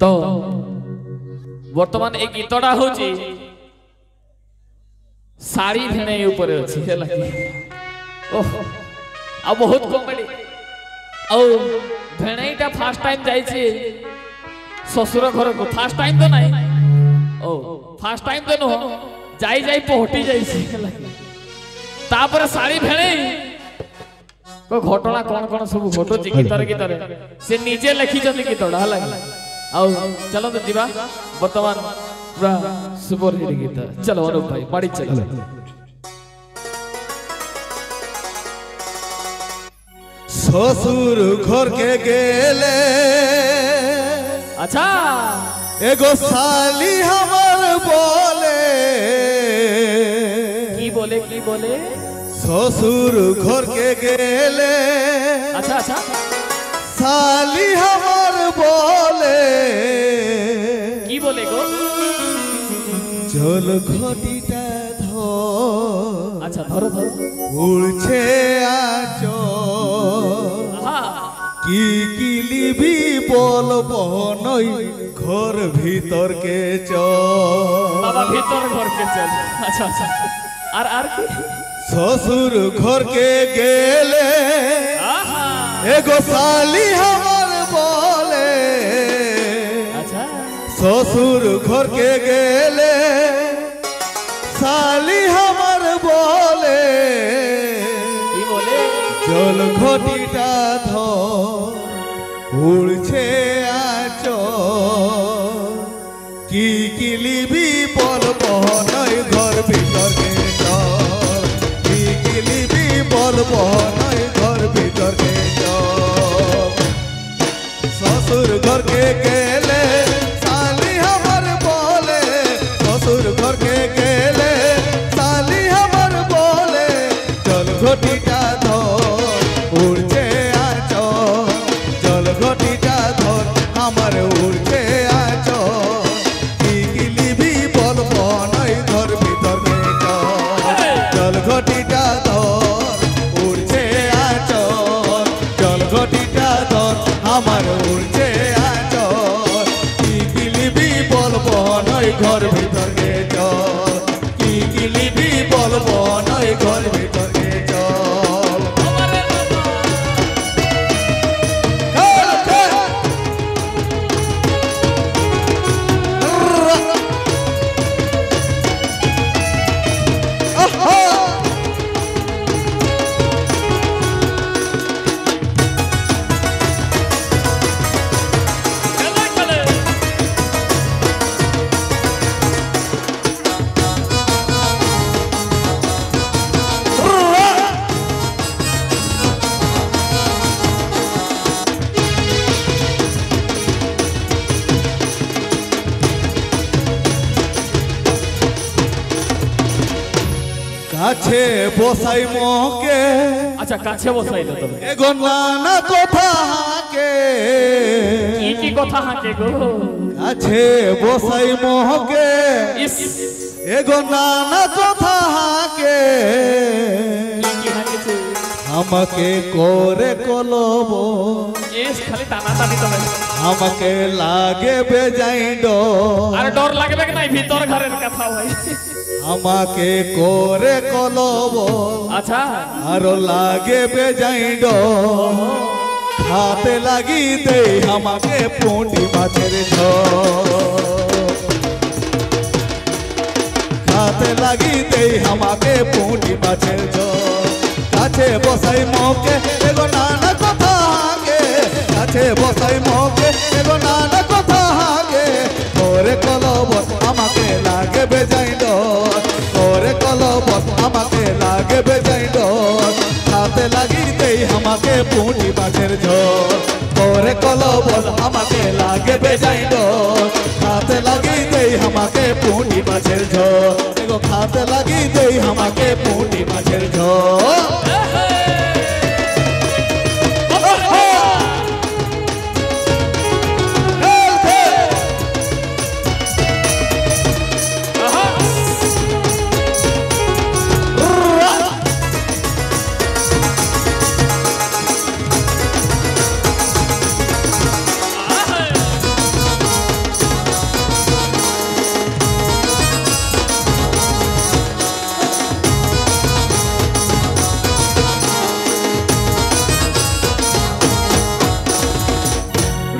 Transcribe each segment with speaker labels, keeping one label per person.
Speaker 1: तो वर्तमान एक गीतटा हूँ साड़ी भेणे ऊपर अच्छी है ओह आ बहुत कॉमेडी आ भेणेटा फर्स्ट टाइम जाइए ससुर घर को फर्स्ट टाइम तो नहीं ओ फर्स्ट टाइम तो नुह जाई जाई पहटी जाइए तापर साड़ी भेणे को घटना कौन कौन सब घटुची गीतर गीतर से निजे लिखिछन गीतटा हला आउ चलो तो जीवा वर्तमान पूरा सुपर हिट गीत चलो अनुप भाई बाड़ी चलो
Speaker 2: ससुर घर के गेले
Speaker 1: अच्छा
Speaker 2: एगो साली हमर बोले
Speaker 1: की बोले
Speaker 2: ससुर घर के गेले
Speaker 1: अच्छा अच्छा
Speaker 2: साली हमर बोले
Speaker 1: की बोले गो
Speaker 2: जल घटीटा धर
Speaker 1: अच्छा धरो धरो
Speaker 2: उड़छे आचो की किलिबी बोल बहनई घर भीतर के चल
Speaker 1: बाबा भीतर घर के चल अच्छा अच्छा आर की
Speaker 2: ससुर घर के गेले एगो साली हमर बोले
Speaker 1: अच्छा
Speaker 2: ससुर घर के गेले साली हमर बोले
Speaker 1: की बोले
Speaker 2: जल घटीटा धर उड़छे आचो की किलिबी बोल बहनई घर भीतर के चल की किलिबी बोल बहनई घर भीतर के चल ससुर घर के गेले साली हमर बोले ससुर घर के गेले साली हमर बोले जल घटीटा धर उड़छे आचो जल घटीटा धर हमर उड़छे आचो की किलिबी बोल बहनई घर भीतर के चल जल घटीटा धर उड़छे आचो जल घटीटा धर हमर उड़छे आचो की किलिबी बोल बहनई घर भीतर के चल की किलिबी बोल बहनई घर भीतर के चल কাছে বসাই মকে
Speaker 1: अच्छा काछे बसाइलो तबे
Speaker 2: এগো নানা কথা হাকে
Speaker 1: की কথা हाके गो
Speaker 2: কাছে বসাই মকে
Speaker 1: इस
Speaker 2: এগো নানা কথা হাকে
Speaker 1: की हाके छे
Speaker 2: আমাকে করে কলব
Speaker 1: इस खाली ताना तानी तबे
Speaker 2: আমাকে লাগে বেজাইন্ড
Speaker 1: अरे डर लागबे कि नहीं भीतर घरेर कथा भाई
Speaker 2: আমাকে করে কলব
Speaker 1: अच्छा
Speaker 2: আরো লাগে বেজাইন্ড খাতে লাগি দে আমাকে পুঁটি মাছের ঝোল খাতে লাগি দে আমাকে পুঁটি মাছের ঝোল কাছে বসাই মকে এগো নানা কথা হাগে কাছে বসাই মকে এগো নানা কথা হাগে করে কলব আমাকে লাগে বেজাইন্ড করে কলব আমাকে লাগে বেজাইন্ড খাতে লাগি দেই আমাকে পুঁটি মাছের ঝোল করে কলব আমাকে লাগে বেজাইন্ড খাতে লাগি দেই আমাকে পুঁটি মাছের ঝোল এগো খাতে লাগি দেই আমাকে পুঁটি মাছের ঝোল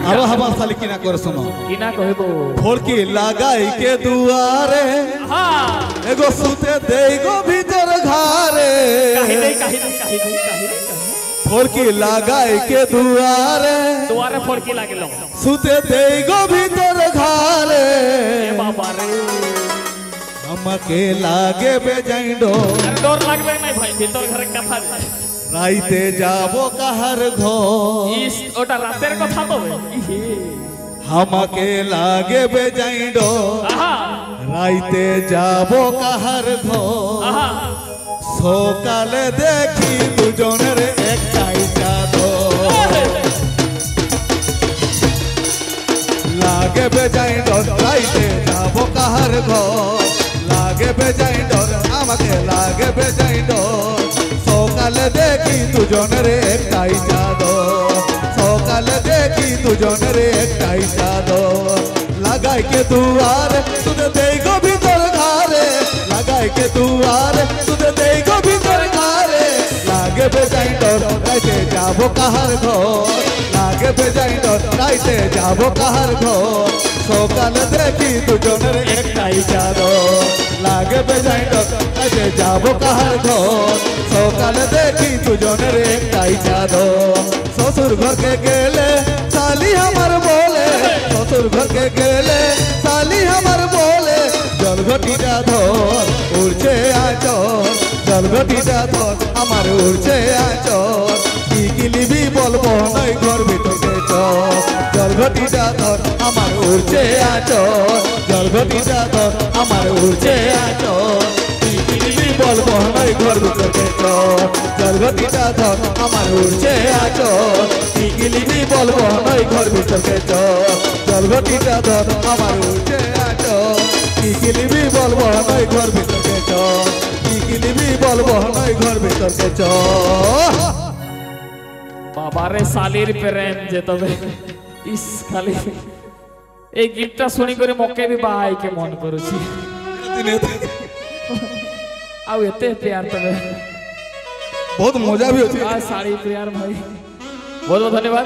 Speaker 2: আরো হাবার শালি কিনা করে শোনো
Speaker 1: কিনা কহিব
Speaker 2: ফড়কি লাগাই কে দুয়ারে
Speaker 1: হ্যাঁ
Speaker 2: এগো সুতে দেই গো ভিতর ঘরে
Speaker 1: কাহিনী
Speaker 2: ফড়কি লাগাই কে দুয়ারে
Speaker 1: দুয়ারে ফড়কি লাগিল
Speaker 2: সুতে দেই গো ভিতর ঘরে
Speaker 1: এ বাবা রে
Speaker 2: আমাকে লাগে বেজাই ডর
Speaker 1: ডর লাগবে না ভাই ভিতর ঘরে কথা
Speaker 2: রাইতে যাব কাহার ঘর
Speaker 1: ইস ওটা রাতের কথা তো
Speaker 2: আমাকে লাগে বেজাই ডর
Speaker 1: আহা
Speaker 2: রাইতে যাব কাহার ঘর
Speaker 1: আহা
Speaker 2: সকালে দেখি দুজনের একটাই চাদর লাগে বেজাই ডর রাইতে যাব কাহার ঘর লাগে বেজাই ডর আমাকে লাগে বেজাই ডর সকালে দেখি দুজনের একটাই চাদর সকালে দেখি দুজনের একটাই চাদর লাগাই কে দুয়ারে তুদে দেই গো ভিতর ঘরে লাগাই কে দুয়ারে তুদে দেই গো ভিতর ঘরে লাগে বেজাই ডর রাইতে যাব কাহার ঘর লাগে বেজাই ডর রাইতে যাব কাহার ঘর সকালে দেখি দুজনের একটাই চাদর লাগে বেজাই ডর রাইতে যাব কাহার ঘর সকালে দেখি দুজনের একটাই চাদর শ্বশুর ঘরকে গেলে শালি আমার বলে শ্বশুর ঘরকে গেলে শালি আমার বলে জলঘটিটা ধর উড়ছে আচর জলঘটিটা ধর আমার উড়ছে আচর কি গিলিবি বলবো নয় ঘর ভিতরে চর জলঘটিটা ধর আমার উড়ছে আচর জলঘটিটা ধর আমার উড়ছে আচর কি গিলিবি বলবো নয় ঘর ভিতরে চর জলঘটিটা ধর আমার উড়ছে আচর কি গিলিবি বলবো নয় ঘর ভিতরে চর জলঘটিটা ধর আমার উড়ছে আচর কি গিলিবি বলবো নয় ঘর ভিতরে চর কি গিলিবি বলবো নয় ঘর ভিতরে চর
Speaker 1: বাবারে শালির প্রেম যে তবে ইস খালি এই গীতটা শুনি করে মকে भी भाई के मन करूची आउ एते प्यार तबे
Speaker 2: बहुत मजा भी होती
Speaker 1: आ साड़ी प्यार भाई बहुत बहुत धन्यवाद।